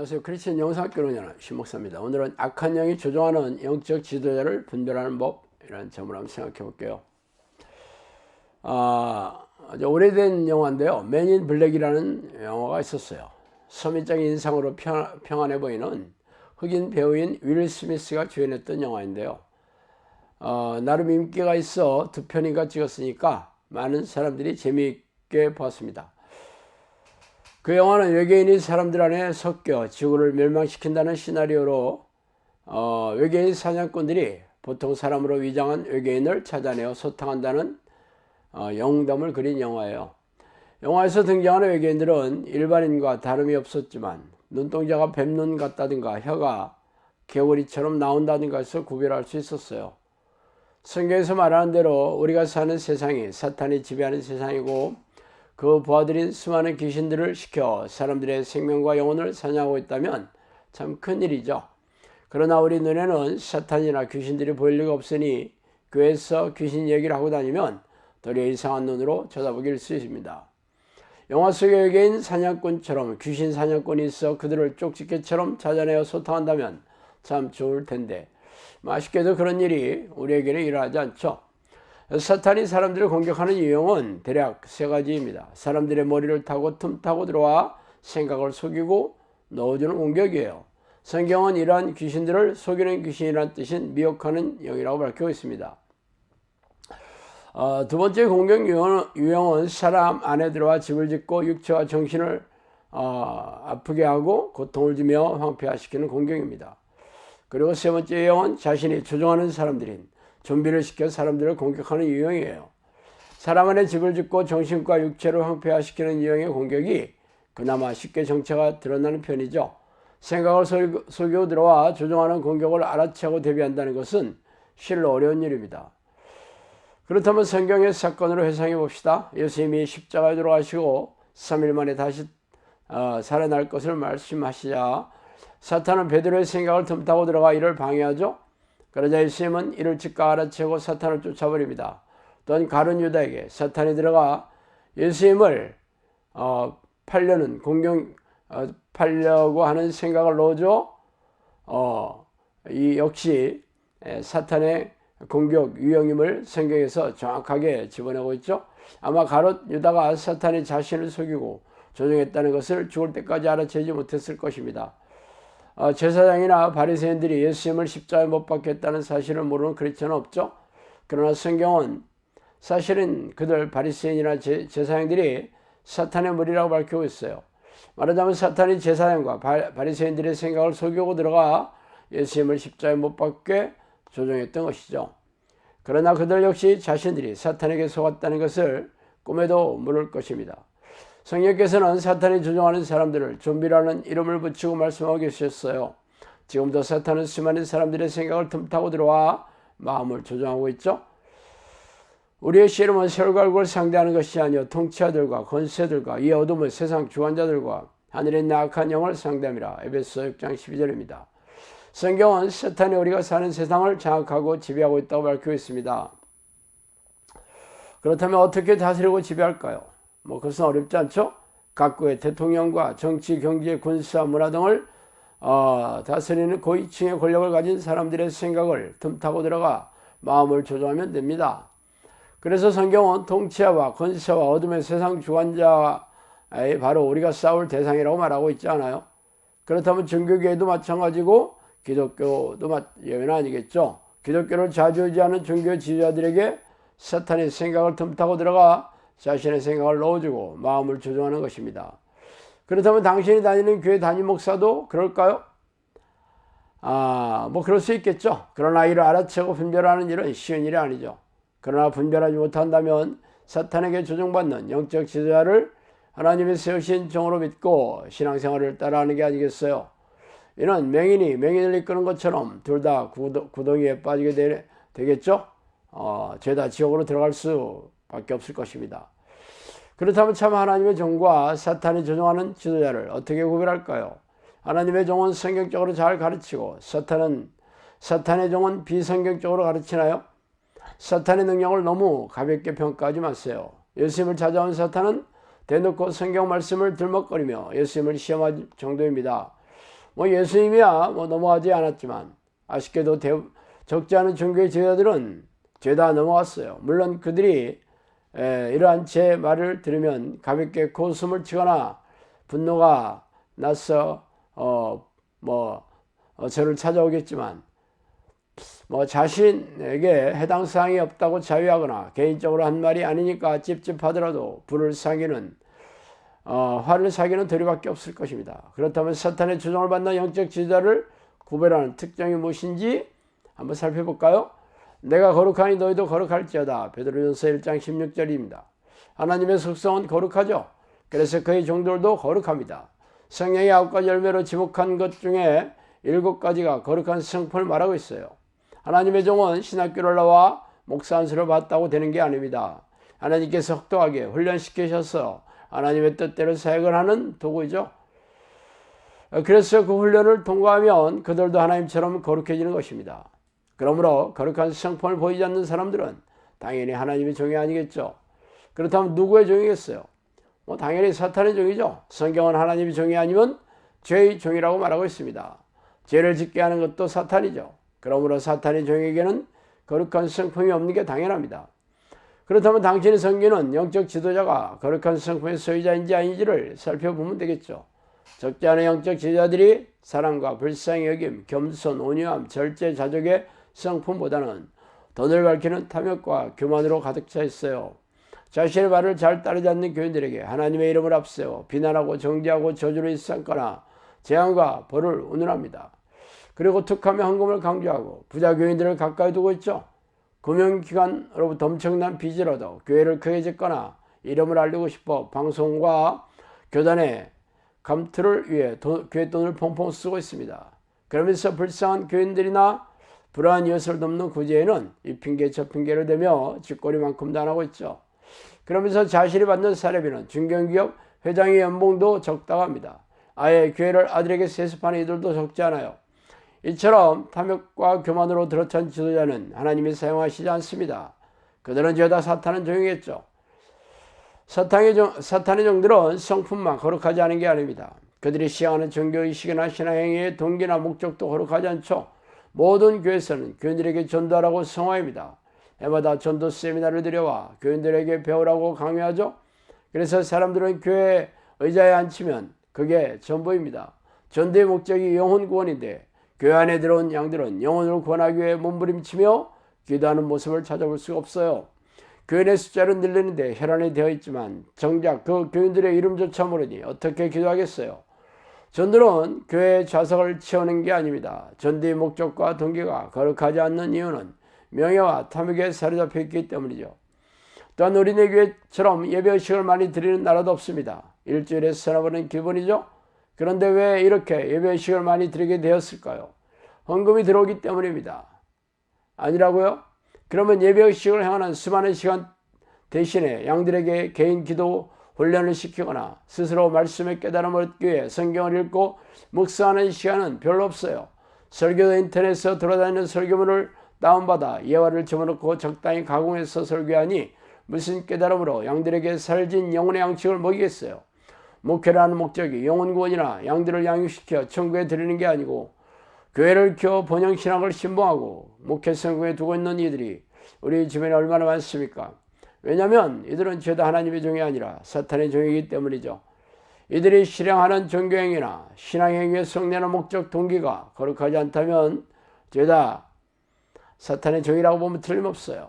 안녕하세요. 크리스천 영상학교론의 신목사입니다. 오늘은 악한 영이 조종하는 영적 지도자를 분별하는 법이라는 점을 한번 생각해 볼게요. 아주 오래된 영화인데요. 맨 인 블랙이라는 영화가 있었어요. 서민적인 인상으로 평안해 보이는 흑인 배우인 윌 스미스가 주연했던 영화인데요. 나름 인기가 있어 두 편인가 찍었으니까 많은 사람들이 재미있게 보았습니다. 그 영화는 외계인이 사람들 안에 섞여 지구를 멸망시킨다는 시나리오로 외계인 사냥꾼들이 보통 사람으로 위장한 외계인을 찾아내어 소탕한다는 영웅담을 그린 영화예요. 영화에서 등장하는 외계인들은 일반인과 다름이 없었지만 눈동자가 뱀눈 같다든가 혀가 개구리처럼 나온다든가 해서 구별할 수 있었어요. 성경에서 말하는 대로 우리가 사는 세상이 사탄이 지배하는 세상이고 그 부하들인 수많은 귀신들을 시켜 사람들의 생명과 영혼을 사냥하고 있다면 참 큰일이죠. 그러나 우리 눈에는 사탄이나 귀신들이 보일 리가 없으니 교회에서 귀신 얘기를 하고 다니면 도리어 이상한 눈으로 쳐다보길 수 있습니다. 영화 속의 외계인 사냥꾼처럼 귀신 사냥꾼이 있어 그들을 쪽집게처럼 찾아내어 소탕한다면 참 좋을 텐데 아쉽게도 그런 일이 우리에게는 일어나지 않죠. 사탄이 사람들을 공격하는 유형은 대략 세 가지입니다. 사람들의 머리를 타고 틈타고 들어와 생각을 속이고 넣어주는 공격이에요. 성경은 이러한 귀신들을 속이는 귀신이라는 뜻인 미혹하는 영이라고 밝히고 있습니다. 두 번째 공격 유형은 사람 안에 들어와 집을 짓고 육체와 정신을 아프게 하고 고통을 주며 황폐화시키는 공격입니다. 그리고 세 번째 유형은 자신이 조종하는 사람들인 좀비를 시켜 사람들을 공격하는 유형이에요. 사람 안에 집을 짓고 정신과 육체를 황폐화시키는 유형의 공격이 그나마 쉽게 정체가 드러나는 편이죠. 생각을 속이고 들어와 조종하는 공격을 알아채고 대비한다는 것은 실로 어려운 일입니다. 그렇다면 성경의 사건으로 회상해 봅시다. 예수님이 십자가에 돌아가시고 3일 만에 다시 살아날 것을 말씀하시자 사탄은 베드로의 생각을 틈타고 들어가 이를 방해하죠. 그러자 예수님은 이를 즉각 알아채고 사탄을 쫓아버립니다. 또한 가룟 유다에게 사탄이 들어가 예수님을 팔려고 하는 생각을 넣어줘. 이 역시 사탄의 공격 유형임을 성경에서 정확하게 집어내고 있죠. 아마 가룟 유다가 사탄이 자신을 속이고 조종했다는 것을 죽을 때까지 알아채지 못했을 것입니다. 제사장이나 바리새인들이 예수님을 십자가에 못 박혔다는 사실을 모르는 크리스천은 없죠. 그러나 성경은 사실은 그들 바리새인이나 제사장들이 사탄의 무리라고 밝히고 있어요. 말하자면 사탄이 제사장과 바리새인들의 생각을 속이고 들어가 예수님을 십자가에 못 박게 조종했던 것이죠. 그러나 그들 역시 자신들이 사탄에게 속았다는 것을 꿈에도 모를 것입니다. 성령께서는 사탄이 조종하는 사람들을 좀비라는 이름을 붙이고 말씀하고 계셨어요. 지금도 사탄은 수많은 사람들의 생각을 틈타고 들어와 마음을 조종하고 있죠. 우리의 씨름은 혈과 육을 상대하는 것이 아니요 통치자들과 권세들과 이 어둠의 세상 주관자들과 하늘에 있는 악한 영을 상대함이라. 에베소 6장 12절입니다. 성경은 사탄이 우리가 사는 세상을 장악하고 지배하고 있다고 밝히고 있습니다. 그렇다면 어떻게 다스리고 지배할까요? 그것은 어렵지 않죠. 각국의 대통령과 정치, 경제, 군사, 문화 등을 다스리는 고위층의 권력을 가진 사람들의 생각을 틈타고 들어가 마음을 조종하면 됩니다. 그래서 성경은 통치자와 권세와 어둠의 세상 주관자의 바로 우리가 싸울 대상이라고 말하고 있지 않아요? 그렇다면 종교계도 마찬가지고 기독교도 예외는 아니겠죠. 기독교를 좌지우지하는 종교 지도자들에게 사탄의 생각을 틈타고 들어가 자신의 생각을 넣어주고 마음을 조종하는 것입니다. 그렇다면 당신이 다니는 교회 담임 목사도 그럴까요? 그럴 수 있겠죠. 그러나 이를 알아채고 분별하는 일은 쉬운 일이 아니죠. 그러나 분별하지 못한다면 사탄에게 조종받는 영적 지도자를 하나님이 세우신 종으로 믿고 신앙생활을 따라하는 게 아니겠어요. 이는 맹인이 맹인을 이끄는 것처럼 둘 다 구덩이에 빠지게 되겠죠. 죄다 지옥으로 들어갈 수밖에 없을 것입니다. 그렇다면 참 하나님의 종과 사탄이 조종하는 지도자를 어떻게 구별할까요? 하나님의 종은 성경적으로 잘 가르치고 사탄의 종은 비성경적으로 가르치나요? 사탄의 능력을 너무 가볍게 평가하지 마세요. 예수님을 찾아온 사탄은 대놓고 성경 말씀을 들먹거리며 예수님을 시험할 정도입니다. 뭐 예수님이야 뭐 넘어가지 않았지만 아쉽게도 적지 않은 종교의 제자들은 죄다 넘어갔어요. 물론 그들이 이러한 제 말을 들으면 가볍게 고웃음을 치거나 분노가 나서 저를 찾아오겠지만 뭐 자신에게 해당 사항이 없다고 자위하거나 개인적으로 한 말이 아니니까 찝찝하더라도 불을 사기는 화를 사기는 도리밖에 없을 것입니다. 그렇다면 사탄의 조종을 받는 영적 지도자를 구별하는 특징이 무엇인지 한번 살펴볼까요? 내가 거룩하니 너희도 거룩할지어다. 베드로전서 1장 16절입니다. 하나님의 속성은 거룩하죠. 그래서 그의 종들도 거룩합니다. 성령의 9가지 열매로 지목한 것 중에 7가지가 거룩한 성품을 말하고 있어요. 하나님의 종은 신학교를 나와 목사 안수를 받았다고 되는 게 아닙니다. 하나님께서 혹독하게 훈련시키셔서 하나님의 뜻대로 사역을 하는 도구이죠. 그래서 그 훈련을 통과하면 그들도 하나님처럼 거룩해지는 것입니다. 그러므로 거룩한 성품을 보이지 않는 사람들은 당연히 하나님의 종이 아니겠죠. 그렇다면 누구의 종이겠어요? 당연히 사탄의 종이죠. 성경은 하나님의 종이 아니면 죄의 종이라고 말하고 있습니다. 죄를 짓게 하는 것도 사탄이죠. 그러므로 사탄의 종에게는 거룩한 성품이 없는 게 당연합니다. 그렇다면 당신의 성기는 영적 지도자가 거룩한 성품의 소유자인지 아닌지를 살펴보면 되겠죠. 적지 않은 영적 지도자들이 사랑과 불쌍히 여김, 겸손, 온유함, 절제, 자족의 성품보다는 돈을 밝히는 탐욕과 교만으로 가득 차 있어요. 자신의 말을 잘 따르지 않는 교인들에게 하나님의 이름을 앞세워 비난하고 정죄하고 저주를 일삼거나 재앙과 벌을 운운합니다. 그리고 툭하며 헌금을 강조하고 부자 교인들을 가까이 두고 있죠. 금융기관으로부터 엄청난 빚을 얻어 교회를 크게 짓거나 이름을 알리고 싶어 방송과 교단의 감투를 위해 교회 돈을 펑펑 쓰고 있습니다. 그러면서 불쌍한 교인들이나 불안한 이웃을 돕는 구제에는 이 핑계 저 핑계를 대며 쥐꼬리만큼도 안 하고 있죠. 그러면서 자신이 받는 사례비는 중견기업 회장의 연봉도 적다고 합니다. 아예 교회를 아들에게 세습하는 이들도 적지 않아요. 이처럼 탐욕과 교만으로 들어찬 지도자는 하나님이 사용하시지 않습니다. 그들은 죄다 사탄의 종이겠죠. 사탄의 종들은 성품만 거룩하지 않은 게 아닙니다. 그들이 시행하는 종교의식이나 신앙행위의 동기나 목적도 거룩하지 않죠. 모든 교회에서는 교인들에게 전도하라고 성화입니다. 해마다 전도 세미나를 들여와 교인들에게 배우라고 강요하죠. 그래서 사람들은 교회 의자에 앉히면 그게 전부입니다. 전도의 목적이 영혼 구원인데 교회 안에 들어온 양들은 영혼을 구원하기 위해 몸부림치며 기도하는 모습을 찾아볼 수가 없어요. 교인의 숫자는 늘리는데 혈안이 되어 있지만 정작 그 교인들의 이름조차 모르니 어떻게 기도하겠어요. 전도는 교회의 좌석을 채우는 게 아닙니다. 전도의 목적과 동기가 거룩하지 않는 이유는 명예와 탐욕에 사로잡혀 있기 때문이죠. 또한 우리네 교회처럼 예배의식을 많이 드리는 나라도 없습니다. 일주일에 서너 번은 기본이죠. 그런데 왜 이렇게 예배의식을 많이 드리게 되었을까요? 헌금이 들어오기 때문입니다. 아니라고요? 그러면 예배의식을 행하는 수많은 시간 대신에 양들에게 개인 기도 훈련을 시키거나 스스로 말씀의 깨달음을 얻기 위해 성경을 읽고 묵상하는 시간은 별로 없어요. 설교도 인터넷에서 돌아다니는 설교문을 다운받아 예화를 집어넣고 적당히 가공해서 설교하니 무슨 깨달음으로 양들에게 살진 영혼의 양식을 먹이겠어요. 목회라는 목적이 영혼 구원이나 양들을 양육시켜 천국에 드리는 게 아니고 교회를 키워 번영신학을 신봉하고 목회 성공에 두고 있는 이들이 우리 주변에 얼마나 많습니까? 왜냐하면 이들은 죄다 하나님의 종이 아니라 사탄의 종이기 때문이죠. 이들이 실행하는 종교행위나 신앙행위의 성내는 목적 동기가 거룩하지 않다면 죄다 사탄의 종이라고 보면 틀림없어요.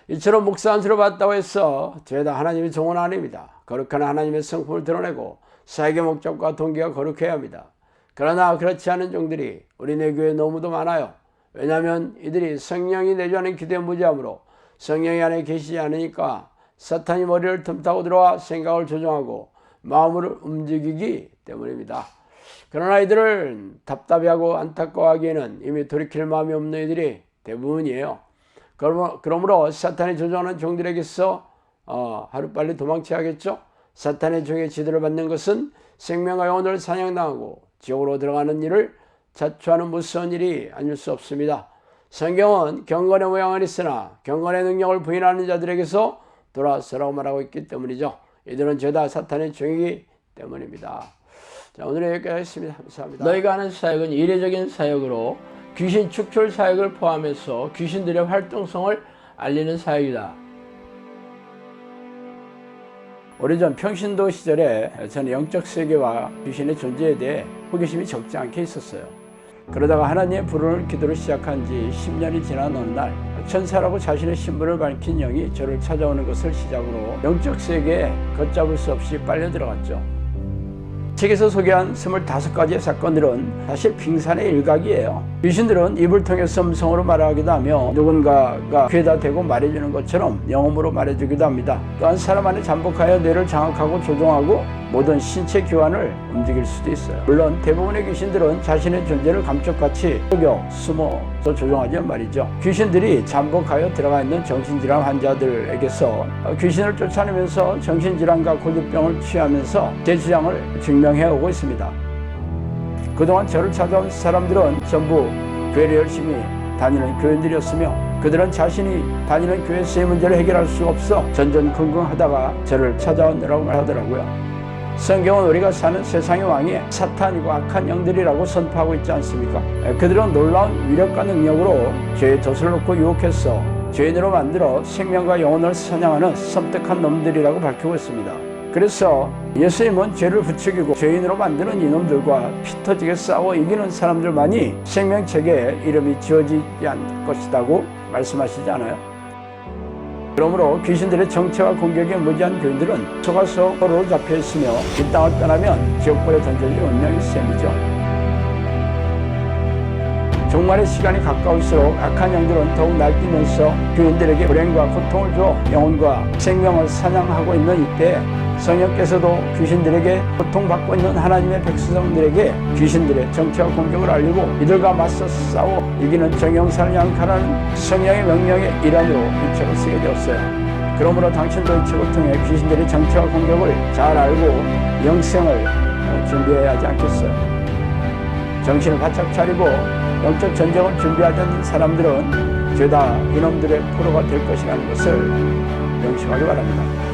이처럼 목사 안수를 받았다고 해서 죄다 하나님의 종은 아닙니다. 거룩한 하나님의 성품을 드러내고 사역의 목적과 동기가 거룩해야 합니다. 그러나 그렇지 않은 종들이 우리네 교회에 너무도 많아요. 왜냐하면 이들이 성령이 내주하는 기도에 무지함으로 성령이 안에 계시지 않으니까 사탄이 머리를 틈타고 들어와 생각을 조종하고 마음을 움직이기 때문입니다. 그러나 이들을 답답해하고 안타까워하기에는 이미 돌이킬 마음이 없는 이들이 대부분이에요. 그러므로 사탄이 조종하는 종들에게서 하루빨리 도망쳐야겠죠. 사탄의 종의 지도를 받는 것은 생명과 영혼을 사냥당하고 지옥으로 들어가는 일을 자초하는 무서운 일이 아닐 수 없습니다. 성경은 경건의 모양은 있으나 경건의 능력을 부인하는 자들에게서 돌아서라고 말하고 있기 때문이죠. 이들은 죄다 사탄의 종이기 때문입니다. 자, 오늘 여기까지 하겠습니다. 감사합니다. 너희가 하는 사역은 이례적인 사역으로 귀신 축출 사역을 포함해서 귀신들의 활동성을 알리는 사역이다. 오래전 평신도 시절에 저는 영적 세계와 귀신의 존재에 대해 호기심이 적지 않게 있었어요. 그러다가 하나님의 부르는 기도를 시작한 지 10년이 지난 어느 날 천사라고 자신의 신분을 밝힌 영이 저를 찾아오는 것을 시작으로 영적 세계에 걷잡을 수 없이 빨려 들어갔죠. 책에서 소개한 25가지의 사건들은 사실 빙산의 일각이에요. 귀신들은 입을 통해서 음성으로 말하기도 하며 누군가가 귀에다 대고 말해주는 것처럼 영음으로 말해주기도 합니다. 또한 사람 안에 잠복하여 뇌를 장악하고 조종하고 모든 신체 기관을 움직일 수도 있어요. 물론 대부분의 귀신들은 자신의 존재를 감쪽같이 속여 숨어서 조종하지만 말이죠. 귀신들이 잠복하여 들어가 있는 정신질환 환자들에게서 귀신을 쫓아내면서 정신질환과 고집병을 취하면서 제 주장을 증명해오고 있습니다. 그동안 저를 찾아온 사람들은 전부 교회를 열심히 다니는 교인들이었으며 그들은 자신이 다니는 교회에서의 문제를 해결할 수 없어 전전긍긍하다가 저를 찾아오느라고 말하더라고요. 성경은 우리가 사는 세상의 왕이 사탄이고 악한 영들이라고 선포하고 있지 않습니까? 그들은 놀라운 위력과 능력으로 죄의 덫을 놓고 유혹해서 죄인으로 만들어 생명과 영혼을 사냥하는 섬뜩한 놈들이라고 밝히고 있습니다. 그래서 예수님은 죄를 부추기고 죄인으로 만드는 이놈들과 피 터지게 싸워 이기는 사람들만이 생명책에 이름이 지어지지 않을 것이라고 말씀하시지 않아요? 그러므로 귀신들의 정체와 공격에 무지한 교인들은 속아서로 잡혀있으며 이 땅을 떠나면 지옥불에 던져질 운명이 셈이죠. 종말의 시간이 가까울수록 악한 영들은 더욱 날뛰면서 교인들에게 불행과 고통을 주어 영혼과 생명을 사냥하고 있는 이때 성령께서도 귀신들에게 고통받고 있는 하나님의 백성들에게 귀신들의 정체와 공격을 알리고 이들과 맞서 싸워 이기는 정형산을 양칼하는 성령의 명령의 일환으로 이 책을 쓰게 되었어요. 그러므로 당신도 이 책을 통해 귀신들의 정체와 공격을 잘 알고 영생을 준비해야 하지 않겠어요. 정신을 바짝 차리고 영적 전쟁을 준비하지 않는 사람들은 죄다 이놈들의 포로가 될 것이라는 것을 명심하기 바랍니다.